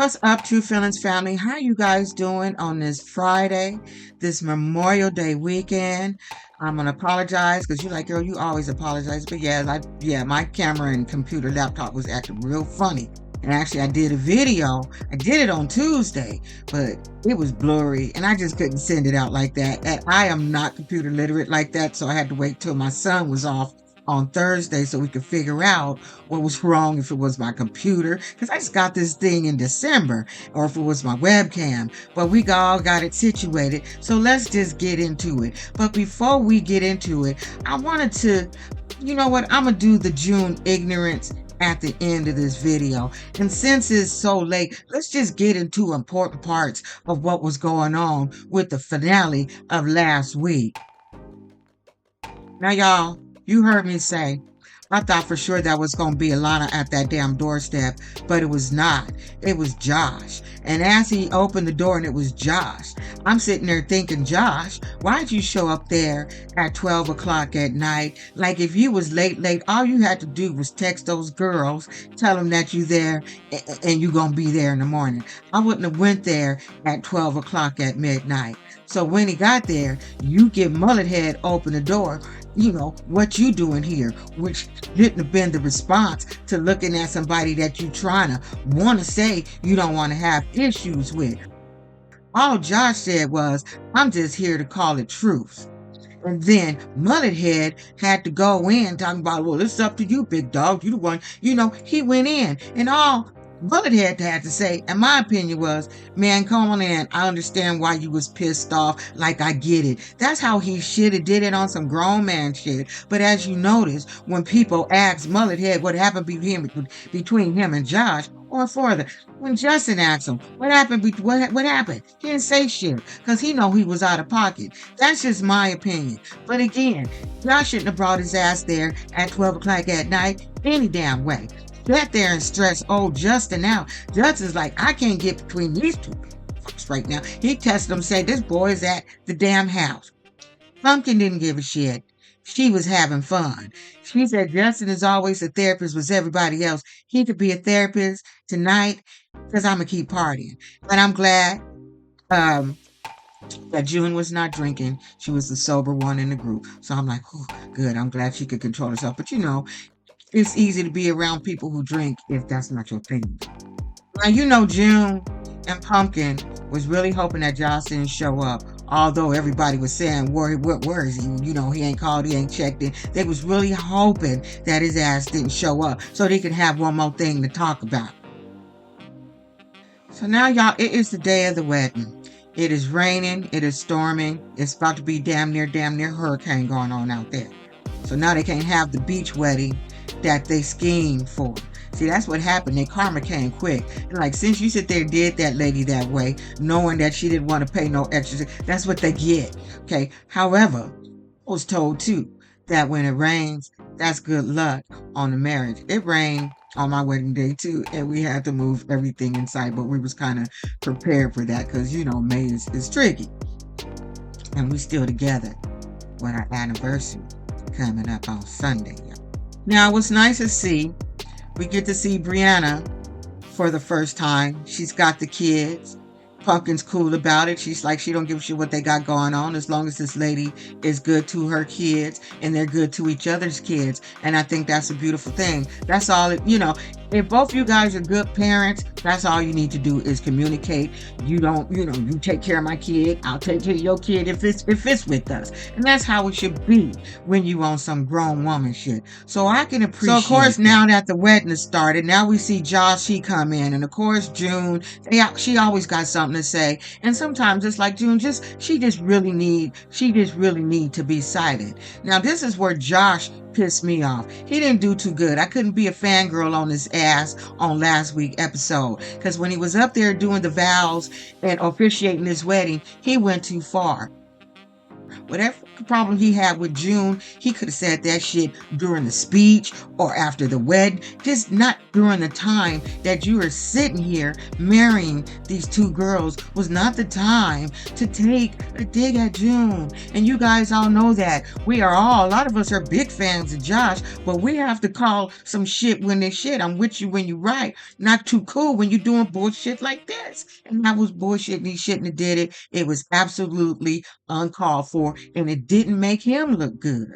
What's up, True Feelings family? How you guys doing on this Friday, this Memorial Day weekend? I'm gonna apologize because you're like, girl, you always apologize. But yeah, my camera and computer laptop was acting real funny. And actually, I did a video. I did it on Tuesday, but it was blurry, and I just couldn't send it out like that. And I am not computer literate like that, so I had to wait till my son was off on Thursday so we could figure out what was wrong, if it was my computer, because I just got this thing in December, or if it was my webcam. But we all got it situated, so let's just get into it. But before we get into it, I wanted to, you know what, I'm gonna do the June ignorance at the end of this video. And since it's so late, let's just get into important parts of what was going on with the finale of last week. Now, y'all, you heard me say, I thought for sure that was going to be Alana at that damn doorstep, but it was not. It was Josh. And as he opened the door and it was Josh, I'm sitting there thinking, Josh, why'd you show up there at 12 o'clock at night? Like, if you was late, all you had to do was text those girls, tell them that you there and you going to be there in the morning. I wouldn't have went there at 12 o'clock at midnight. So when he got there, you give Mullet Head open the door. You know, what you doing here, which didn't have been the response to looking at somebody that you trying to want to say you don't want to have issues with. All Josh said was, I'm just here to call it truth. And then Mullet Head had to go in talking about, well, it's up to you, big dog. You the one, you know, he went in. And all Mullet Head had to say, and my opinion was, man, come on in. I understand why you was pissed off. Like, I get it. That's how he should have did it, on some grown man shit. But as you notice, when people ask Mullet Head what happened between him and Josh, or further, when Justin asked him, what happened? What happened? He didn't say shit because he know he was out of pocket. That's just my opinion. But again, Josh shouldn't have brought his ass there at 12 o'clock at night any damn way. Sat there and stressed old Justin out. Justin's like, I can't get between these two folks right now. He tested him, said, this boy is at the damn house. Pumpkin didn't give a shit. She was having fun. She said Justin is always a therapist with everybody else. He could be a therapist tonight because I'm going to keep partying. But I'm glad that June was not drinking. She was the sober one in the group. So I'm like, oh, good. I'm glad she could control herself. But you know, it's easy to be around people who drink if that's not your thing. Now, you know, June and Pumpkin was really hoping that Josh didn't show up. Although everybody was saying, where is he? You know, he ain't called, he ain't checked in. They was really hoping that his ass didn't show up so they could have one more thing to talk about. So now, y'all, it is the day of the wedding. It is raining. It is storming. It's about to be damn near hurricane going on out there. So now they can't have the beach wedding that they schemed for. See, that's what happened. Their karma came quick. And like, since you sit there and did that lady that way, knowing that she didn't want to pay no extra, that's what they get. Okay. However, I was told too that when it rains, that's good luck on the marriage. It rained on my wedding day too, and we had to move everything inside, but we was kind of prepared for that because, you know, May is tricky. And we still together with our anniversary coming up on Sunday. Now, what's nice to see, we get to see Brianna for the first time. She's got the kids. Pumpkin's cool about it. She's like, she don't give a shit what they got going on as long as this lady is good to her kids and they're good to each other's kids. And I think that's a beautiful thing. That's all, you know, if both you guys are good parents, that's all you need to do is communicate. You don't, you know, you take care of my kid, I'll take care of your kid if it's with us. And that's how it should be when you on some grown woman shit. So I can appreciate. So of course, now that the wedding is started, now we see Josh, he come in, and of course June, she always got something to say. And sometimes it's like June, she just really need to be cited. Now this is where Josh pissed me off. He didn't do too good. I couldn't be a fangirl on his ass on last week's episode because when he was up there doing the vows and officiating his wedding, he went too far. problem he had with June, he could have said that shit during the speech or after the wedding, just not during the time that you are sitting here marrying these two girls was not the time to take a dig at June. And you guys all know that. A lot of us are big fans of Josh, but we have to call some shit when they shit. I'm with you when you right. Not too cool when you're doing bullshit like this. And that was bullshit and he shouldn't have did it. It was absolutely uncalled for and it didn't make him look good.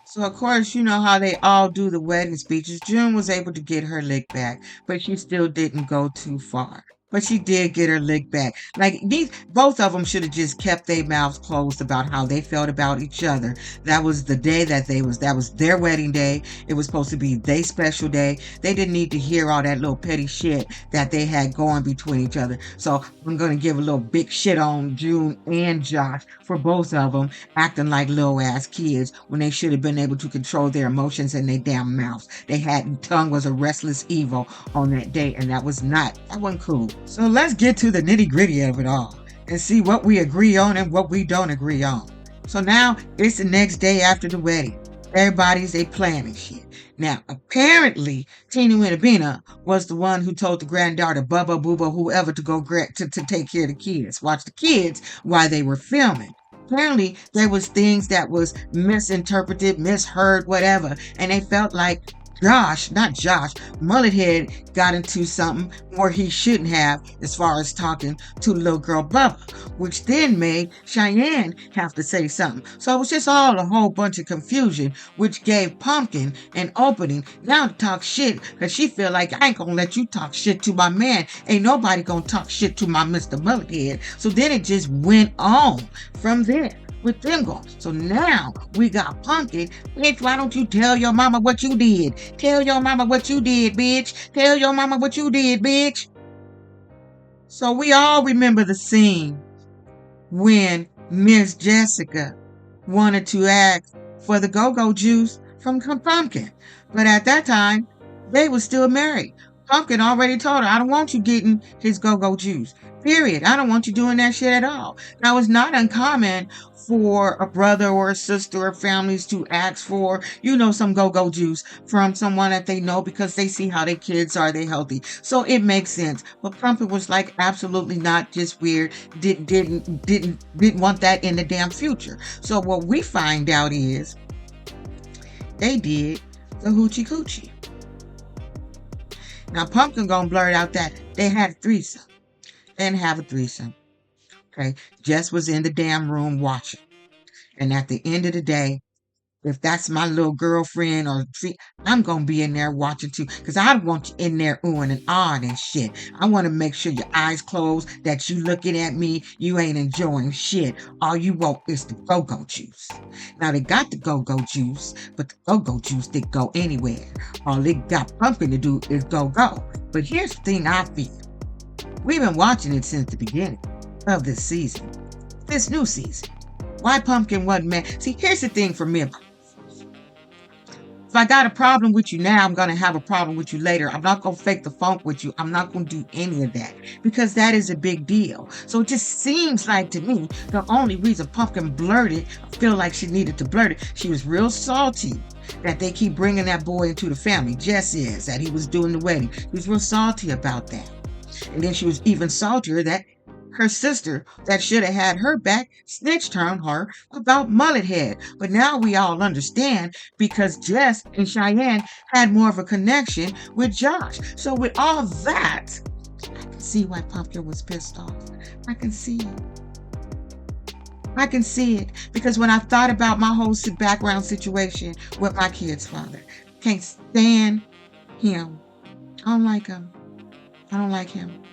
So of course, you know how they all do the wedding speeches. June was able to get her lick back, but she still didn't go too far. But she did get her lick back. Like both of them should have just kept their mouths closed about how they felt about each other. That was the day that was their wedding day. It was supposed to be their special day. They didn't need to hear all that little petty shit that they had going between each other. So I'm gonna give a little big shit on June and Josh for both of them acting like little ass kids when they should have been able to control their emotions in their damn mouths. Tongue was a restless evil on that day, and that wasn't cool. So let's get to the nitty gritty of it all and see what we agree on and what we don't agree on. So now it's the next day after the wedding. They planning shit. Now, apparently, Teeny Winabina was the one who told the granddaughter, Bubba, Booba, whoever, to go to take care of the kids, watch the kids while they were filming. Apparently, there was things that was misinterpreted, misheard, whatever, and they felt like not Josh, Mullethead got into something where he shouldn't have as far as talking to the little girl Bubba, which then made Shyann have to say something. So it was just all a whole bunch of confusion, which gave Pumpkin an opening now to talk shit because she feel like I ain't gonna let you talk shit to my man. Ain't nobody gonna talk shit to my Mr. Mullethead. So then it just went on from there with them going. So now we got Pumpkin. Bitch, why don't you tell your mama what you did? Tell your mama what you did, bitch. Tell your mama what you did, bitch. So we all remember the scene when Miss Jessica wanted to ask for the go-go juice from Pumpkin. But at that time, they were still married. Pumpkin already told her, I don't want you getting his go-go juice. Period. I don't want you doing that shit at all. Now, it's not uncommon for a brother or a sister or families to ask for, some go-go juice from someone that they know because they see how their kids are, they healthy. So it makes sense. But Pumpkin was like, absolutely not, just weird. Didn't want that in the damn future. So what we find out is they did the hoochie coochie. Now Pumpkin gonna blurt out that they had a threesome. They didn't have a threesome. Okay. Jess was in the damn room watching. And at the end of the day, if that's my little girlfriend I'm going to be in there watching too. Because I want you in there oohing and ahhing and shit. I want to make sure your eyes closed, that you looking at me, you ain't enjoying shit. All you want is the go-go juice. Now, they got the go-go juice, but the go-go juice didn't go anywhere. All it got Pumpkin to do is go-go. But here's the thing I feel. We've been watching it since the beginning of this season. This new season. Why Pumpkin wasn't mad? See, here's the thing for me. If I got a problem with you now, I'm going to have a problem with you later. I'm not going to fake the funk with you. I'm not going to do any of that because that is a big deal. So it just seems like to me, the only reason Pumpkin blurted, I feel like she needed to blurt it. She was real salty that they keep bringing that boy into the family. Jess is, that he was doing the wedding. He was real salty about that. And then she was even saltier that her sister that should have had her back snitched on her about Mullethead. But now we all understand because Jess and Shyann had more of a connection with Josh. So with all that, I can see why Pumpkin was pissed off. I can see it. I can see it because when I thought about my whole background situation with my kid's father, can't stand him. I don't like him. I don't like him.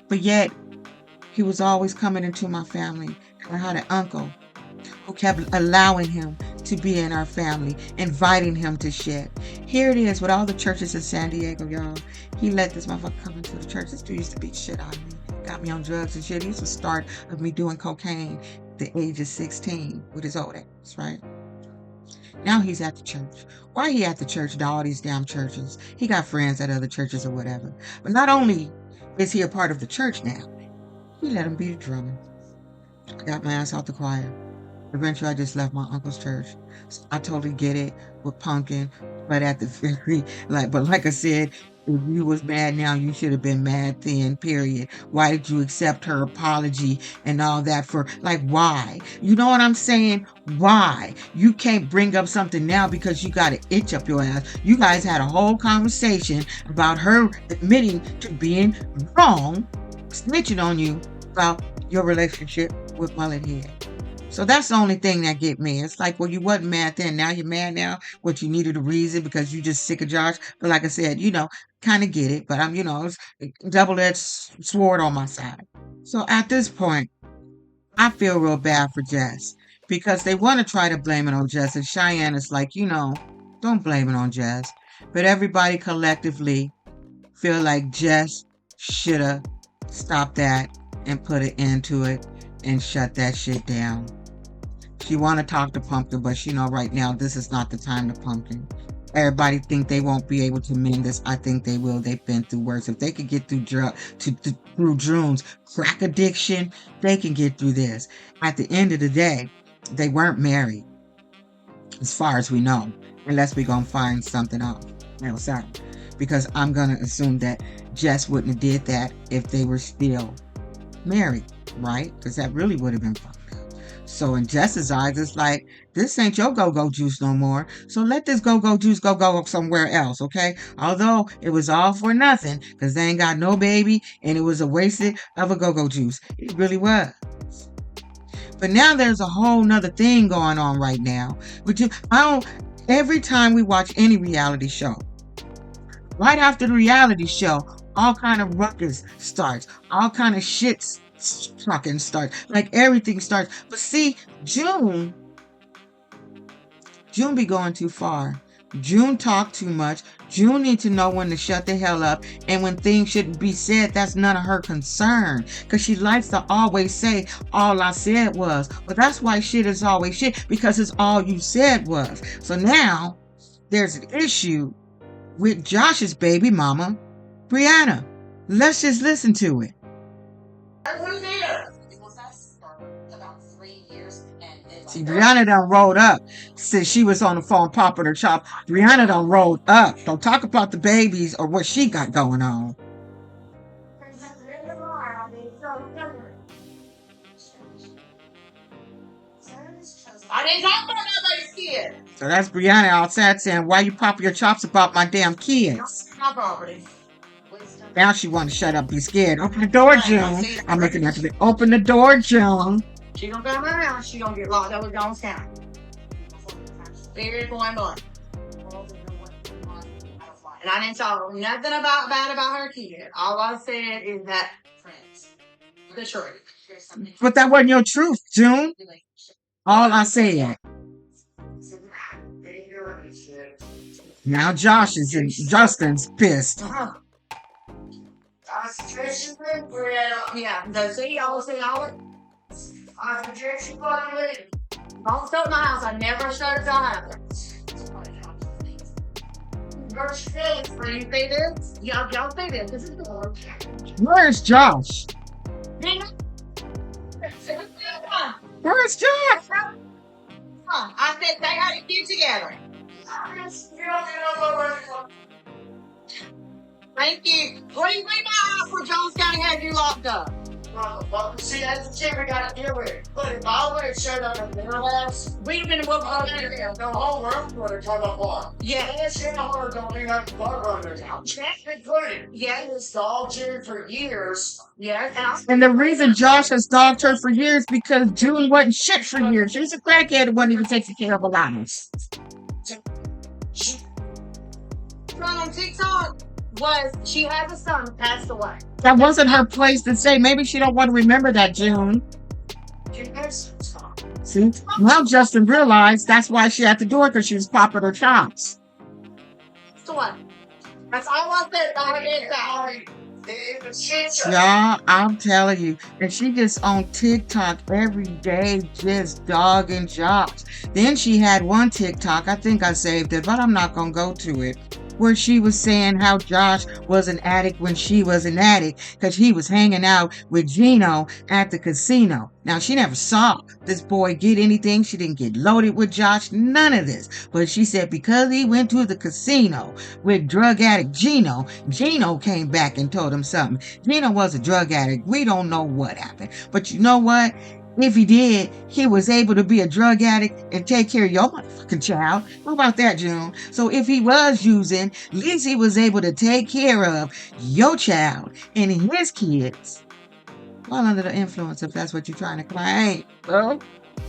But yet, he was always coming into my family. I had an uncle who kept allowing him to be in our family, inviting him to shit. Here it is with all the churches in San Diego, y'all. He let this motherfucker come into the church. This dude used to beat shit out of me. Got me on drugs and shit. He used to start of me doing cocaine at the age of 16 with his old ass, right? Now he's at the church. Why he at the church to all these damn churches? He got friends at other churches or whatever. But not only is he a part of the church now, he let him be the drummer. I got my ass out the choir. Eventually, I just left my uncle's church. So I totally get it with Pumpkin, but at the very like I said, if you was mad now, you should have been mad then. Period. Why did you accept her apology and all that for like why? You know what I'm saying? Why? You can't bring up something now because you got an itch up your ass. You guys had a whole conversation about her admitting to being wrong, snitching on you about your relationship with Mullet Head. So that's the only thing that get me. It's like, well, you wasn't mad then. Now you're mad now. What you needed a reason because you just sick of Josh. But like I said, kind of get it. But it's double-edged sword on my side. So at this point, I feel real bad for Jess because they want to try to blame it on Jess. And Shyann is like, don't blame it on Jess. But everybody collectively feel like Jess should have stopped that and put an end to it and shut that shit down. She want to talk to Pumpkin, but right now this is not the time to Pumpkin. Everybody think they won't be able to mend this. I think they will. They've been through worse. If they could get through through June's crack addiction, they can get through this. At the end of the day, they weren't married, as far as we know, unless we're gonna find something else out. Because I'm gonna assume that Jess wouldn't have did that if they were still married, right? Because that really would have been fucked up. So in Jess's eyes, it's like, this ain't your go-go juice no more. So let this go-go juice go somewhere else, okay? Although it was all for nothing, because they ain't got no baby, and it was a wasted of a go-go juice. It really was. But now there's a whole nother thing going on right now. Every time we watch any reality show, right after the reality show, all kind of ruckus starts. All kind of shit fucking starts. Like everything starts. But see, June be going too far. June talk too much. June need to know when to shut the hell up. And when things shouldn't be said, that's none of her concern. Because she likes to always say, all I said was. But that's why shit is always shit. Because it's all you said was. So now, there's an issue with Josh's baby mama, Brianna. Let's just listen to it. See, Brianna done rolled up since she was on the phone popping her chop. Brianna done rolled up. Don't talk about the babies or what she got going on. I didn't talk about nobody's kid. So that's Brianna outside saying, why you pop your chops about my damn kids? My property. Now she want to shut up, be scared. Open the door, June. I'm looking at you. Open the door, June. She gonna come around. She gonna get locked up with Jones County. Period, point blank. And I didn't talk nothing bad about her kid. All I said is that the truth. But that wasn't your truth, June. All I said. Now Josh is in. Justin's pissed. Yeah, does he always say all I suggest you don't stop my house. I never shut it down. Where you say this? Y'all say this. This is the one. Where's Josh? Where's Josh? I said they had to get together. Thank you. What do you think my house where Jones County had you locked up? Well, see, that's the shit we gotta deal with. But if I would have showed up at their house, we'd have been able to the whole room would have turned apart. Yeah. And shit, I don't even have to blood runners out. That's included. Yeah. It's dogged you for years. Yeah. And the reason Josh has dogged her for years because June wasn't shit for years. She was a crackhead and wasn't even taking care of a lot. On TikTok was she had a son who passed away. That wasn't her place to say. Maybe she don't want to remember that, June. See? Now Justin realized that's why she had to do it, because she was popping her chops. So what? That's all I said about it. Y'all, I'm telling you. And she gets on TikTok every day just dogging jobs. Then she had one TikTok. I think I saved it, but I'm not going to go to it. where she was saying how Josh was an addict when she was an addict because he was hanging out with Gino at the casino. Now, she never saw this boy get anything. She didn't get loaded with Josh, none of this. But she said because he went to the casino with drug addict Gino, Gino came back and told him something. Gino was a drug addict. We don't know what happened. But you know what? If he did, he was able to be a drug addict and take care of your motherfucking child. How about that, June? So if he was using, at least he was able to take care of your child and his kids while under the influence, if that's what you're trying to claim. Well,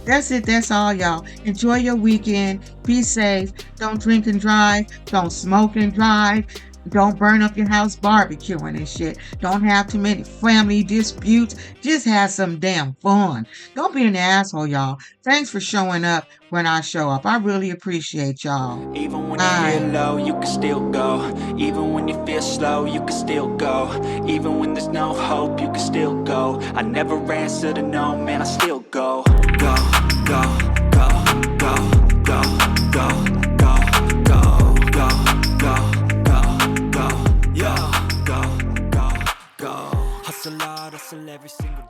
that's it. That's all, y'all. Enjoy your weekend. Be safe. Don't drink and drive. Don't smoke and drive. Don't burn up your house barbecuing and shit. Don't have too many family disputes. Just have some damn fun. Don't be an asshole, y'all. Thanks for showing up when I show up. I really appreciate y'all. Even when you feel low, you can still go. Even when you feel slow, you can still go. Even when there's no hope, you can still go. I never answer to no, man, I still go. Go, go, go, go, go, go, go, go, go, go. Go, go, go, go. Hustle hard, hustle every single day.